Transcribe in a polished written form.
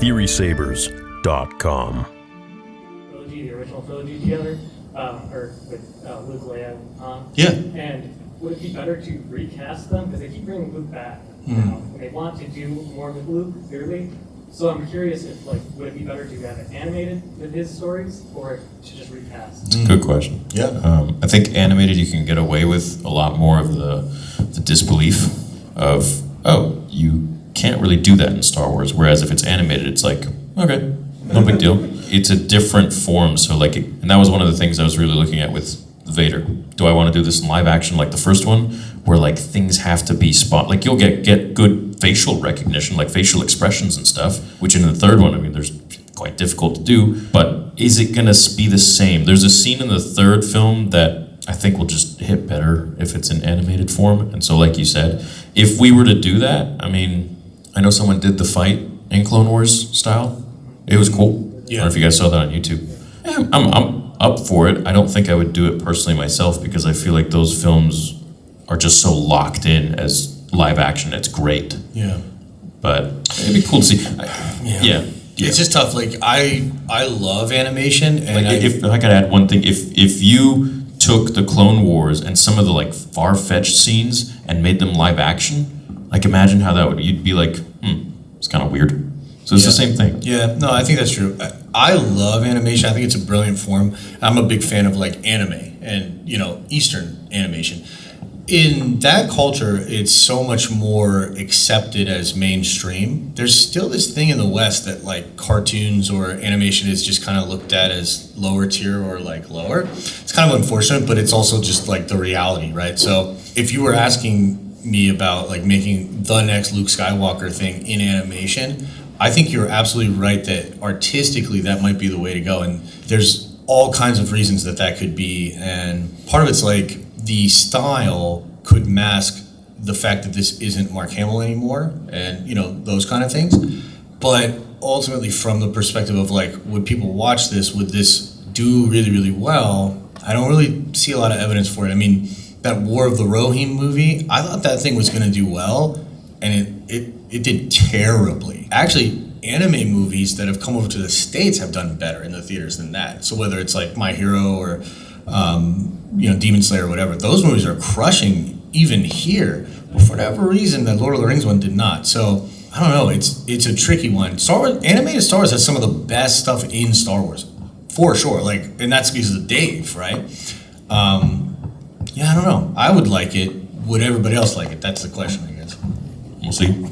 TheorySabers.com. The original trilogy together, or with Luke, Leia, and Han. Yeah. And would it be better to recast them? Because they keep bringing Luke back now, and they want to do more with Luke, clearly. So I'm curious if, would it be better to have it animated with his stories, or to just recast? Good question. Yeah. I think animated you can get away with a lot more of the disbelief of, oh, you can't really do that in Star Wars. Whereas if it's animated, it's like, okay, no big deal. It's a different form, so and that was one of the things I was really looking at with Vader. Do I want to do this in live action like the first one, where things have to be you'll get good facial recognition, facial expressions and stuff, which in the third one, there's quite difficult to do, but is it going to be the same? There's a scene in the third film that I think will just hit better if it's in animated form, and so like you said, if we were to do that, I know someone did the fight in Clone Wars style. It was cool. Yeah. I don't know if you guys saw that on YouTube. Yeah, I'm up for it. I don't think I would do it personally myself because I feel like those films are just so locked in as live action. It's great. Yeah. But it'd be cool to see. Yeah. It's just tough. I love animation, and if I could add one thing, if you took the Clone Wars and some of the far-fetched scenes and made them live action, imagine how that would. You'd be it's kind of weird. So it's the same thing. Yeah, no, I think that's true. I love animation. I think it's a brilliant form. I'm a big fan of anime and Eastern animation. In that culture, it's so much more accepted as mainstream. There's still this thing in the West that cartoons or animation is just kind of looked at as lower tier or lower. It's kind of unfortunate, but it's also just the reality, right? So if you were asking me about making the next Luke Skywalker thing in animation, I think you're absolutely right that artistically that might be the way to go, and there's all kinds of reasons that could be, and part of it's the style could mask the fact that this isn't Mark Hamill anymore, and those kind of things, but ultimately from the perspective of would people watch this, would this do really, really well, I don't really see a lot of evidence for it. That War of the Rohirrim movie, I thought that thing was going to do well, and it did terribly. Actually, anime movies that have come over to the States have done better in the theaters than that. So whether it's My Hero or Demon Slayer or whatever, those movies are crushing even here. But for whatever reason, the Lord of the Rings one did not. So I don't know. It's a tricky one. Animated Star Wars has some of the best stuff in Star Wars, for sure. And that's because of Dave, right? Yeah, I don't know. I would like it. Would everybody else like it? That's the question, I guess. We'll see.